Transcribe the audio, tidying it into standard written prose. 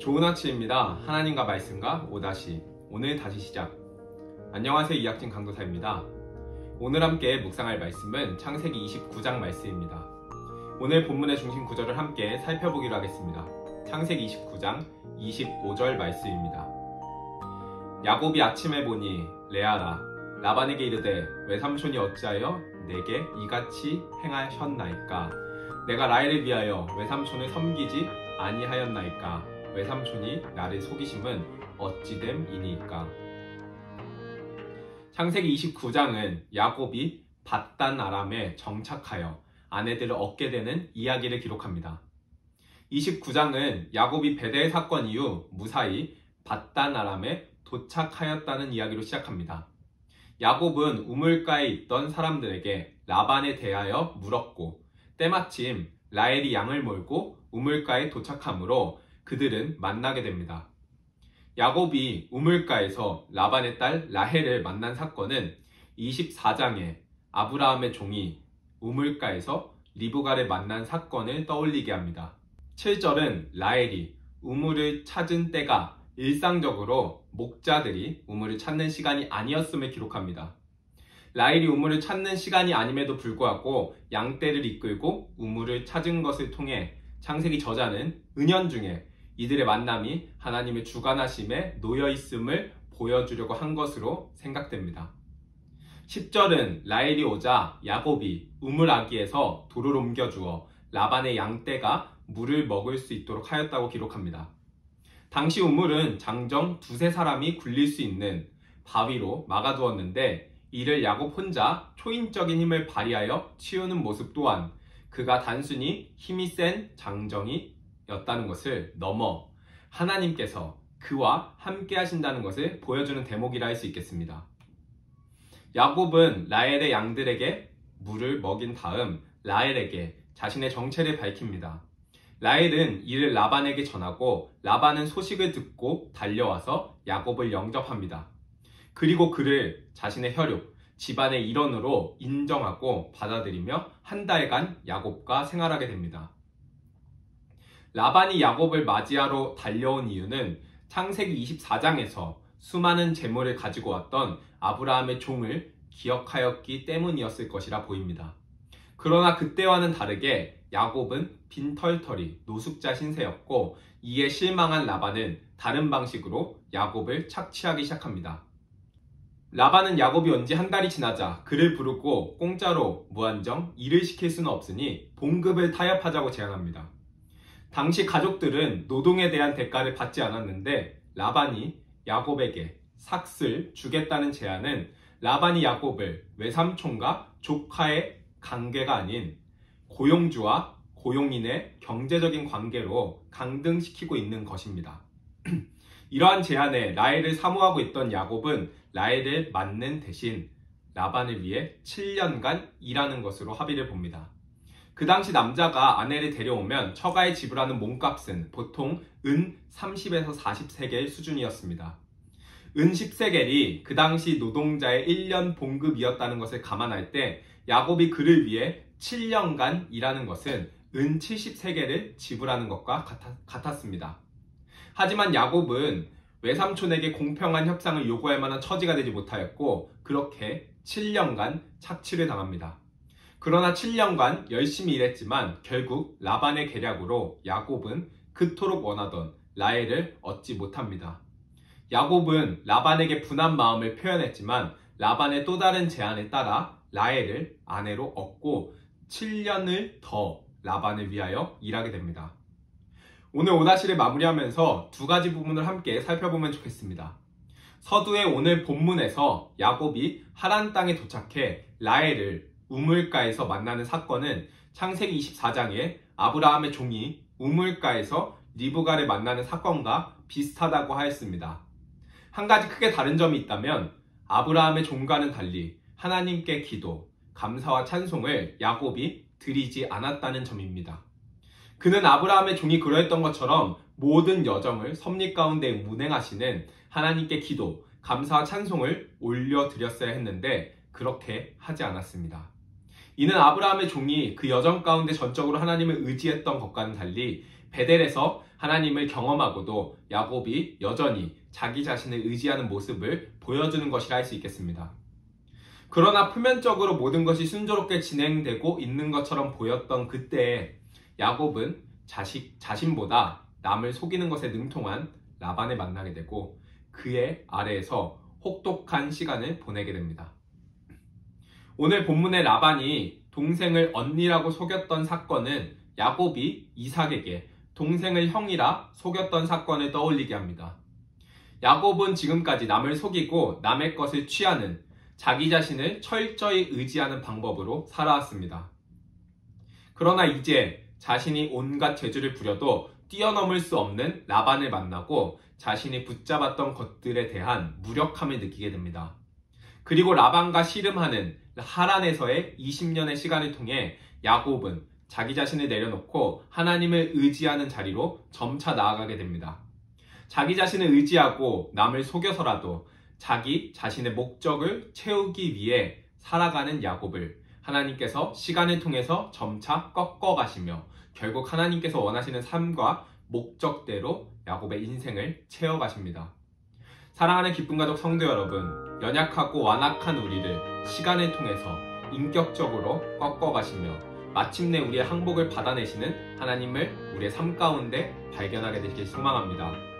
좋은 아침입니다. 하나님과 말씀과 오늘 다시 시작. 안녕하세요. 이학진 강도사입니다. 오늘 함께 묵상할 말씀은 창세기 29장 말씀입니다. 오늘 본문의 중심 구절을 함께 살펴보기로 하겠습니다. 창세기 29장 25절 말씀입니다. 야곱이 아침에 보니 레아라 라반에게 이르되 외삼촌이 어찌하여 내게 이같이 행하셨나이까? 내가 라헬을 위하여 외삼촌을 섬기지 아니하였나이까? 외삼촌이 나를 속이심은 어찌됨이니까? 창세기 29장은 야곱이 밧단 아람에 정착하여 아내들을 얻게 되는 이야기를 기록합니다. 29장은 야곱이 베델 사건 이후 무사히 밧단 아람에 도착하였다는 이야기로 시작합니다. 야곱은 우물가에 있던 사람들에게 라반에 대하여 물었고 때마침 라헬이 양을 몰고 우물가에 도착하므로 그들은 만나게 됩니다. 야곱이 우물가에서 라반의 딸 라헬을 만난 사건은 24장에 아브라함의 종이 우물가에서 리브가를 만난 사건을 떠올리게 합니다. 7절은 라헬이 우물을 찾은 때가 일상적으로 목자들이 우물을 찾는 시간이 아니었음을 기록합니다. 라헬이 우물을 찾는 시간이 아님에도 불구하고 양떼를 이끌고 우물을 찾은 것을 통해 창세기 저자는 은연중에 이들의 만남이 하나님의 주관하심에 놓여있음을 보여주려고 한 것으로 생각됩니다. 10절은 라헬이 오자 야곱이 우물 아기에서 돌을 옮겨주어 라반의 양떼가 물을 먹을 수 있도록 하였다고 기록합니다. 당시 우물은 장정 두세 사람이 굴릴 수 있는 바위로 막아두었는데 이를 야곱 혼자 초인적인 힘을 발휘하여 치우는 모습 또한 그가 단순히 힘이 센 장정이었다는 것을 넘어 하나님께서 그와 함께 하신다는 것을 보여주는 대목이라 할 수 있겠습니다. 야곱은 라헬의 양들에게 물을 먹인 다음 라헬에게 자신의 정체를 밝힙니다. 라헬은 이를 라반에게 전하고 라반은 소식을 듣고 달려와서 야곱을 영접합니다. 그리고 그를 자신의 혈육, 집안의 일원으로 인정하고 받아들이며 한 달간 야곱과 생활하게 됩니다. 라반이 야곱을 맞이하러 달려온 이유는 창세기 24장에서 수많은 재물을 가지고 왔던 아브라함의 종을 기억하였기 때문이었을 것이라 보입니다. 그러나 그때와는 다르게 야곱은 빈털터리 노숙자 신세였고 이에 실망한 라반은 다른 방식으로 야곱을 착취하기 시작합니다. 라반은 야곱이 온 지 한 달이 지나자 그를 부르고 공짜로 무한정 일을 시킬 수는 없으니 봉급을 타협하자고 제안합니다. 당시 가족들은 노동에 대한 대가를 받지 않았는데 라반이 야곱에게 삭슬 주겠다는 제안은 라반이 야곱을 외삼촌과 조카의 관계가 아닌 고용주와 고용인의 경제적인 관계로 강등시키고 있는 것입니다. 이러한 제안에 라헬을 사모하고 있던 야곱은 라헬을 맞는 대신 라반을 위해 7년간 일하는 것으로 합의를 봅니다. 그 당시 남자가 아내를 데려오면 처가에 지불하는 몸값은 보통 은 30에서 40세겔 수준이었습니다. 은 10세겔이 그 당시 노동자의 1년 봉급이었다는 것을 감안할 때 야곱이 그를 위해 7년간 일하는 것은 은 70세겔을 지불하는 것과 같았습니다. 하지만 야곱은 외삼촌에게 공평한 협상을 요구할 만한 처지가 되지 못하였고 그렇게 7년간 착취를 당합니다. 그러나 7년간 열심히 일했지만 결국 라반의 계략으로 야곱은 그토록 원하던 라헬을 얻지 못합니다. 야곱은 라반에게 분한 마음을 표현했지만 라반의 또 다른 제안에 따라 라헬을 아내로 얻고 7년을 더 라반을 위하여 일하게 됩니다. 오늘 오다시를 마무리하면서 두 가지 부분을 함께 살펴보면 좋겠습니다. 서두에 오늘 본문에서 야곱이 하란 땅에 도착해 라헬을 우물가에서 만나는 사건은 창세기 24장에 아브라함의 종이 우물가에서 리브가를 만나는 사건과 비슷하다고 하였습니다. 한 가지 크게 다른 점이 있다면 아브라함의 종과는 달리 하나님께 기도, 감사와 찬송을 야곱이 드리지 않았다는 점입니다. 그는 아브라함의 종이 그러했던 것처럼 모든 여정을 섭리 가운데 운행하시는 하나님께 기도, 감사와 찬송을 올려드렸어야 했는데 그렇게 하지 않았습니다. 이는 아브라함의 종이 그 여정 가운데 전적으로 하나님을 의지했던 것과는 달리 베델에서 하나님을 경험하고도 야곱이 여전히 자기 자신을 의지하는 모습을 보여주는 것이라 할 수 있겠습니다. 그러나 표면적으로 모든 것이 순조롭게 진행되고 있는 것처럼 보였던 그때에 야곱은 자신보다 남을 속이는 것에 능통한 라반을 만나게 되고 그의 아래에서 혹독한 시간을 보내게 됩니다. 오늘 본문의 라반이 동생을 언니라고 속였던 사건은 야곱이 이삭에게 동생을 형이라 속였던 사건을 떠올리게 합니다. 야곱은 지금까지 남을 속이고 남의 것을 취하는 자기 자신을 철저히 의지하는 방법으로 살아왔습니다. 그러나 이제 자신이 온갖 재주를 부려도 뛰어넘을 수 없는 라반을 만나고 자신이 붙잡았던 것들에 대한 무력함을 느끼게 됩니다. 그리고 라반과 씨름하는 하란에서의 20년의 시간을 통해 야곱은 자기 자신을 내려놓고 하나님을 의지하는 자리로 점차 나아가게 됩니다. 자기 자신을 의지하고 남을 속여서라도 자기 자신의 목적을 채우기 위해 살아가는 야곱을 하나님께서 시간을 통해서 점차 꺾어가시며 결국 하나님께서 원하시는 삶과 목적대로 야곱의 인생을 채워가십니다. 사랑하는 기쁨 가족 성도 여러분, 연약하고 완악한 우리를 시간을 통해서 인격적으로 꺾어가시며 마침내 우리의 항복을 받아내시는 하나님을 우리의 삶 가운데 발견하게 되길 소망합니다.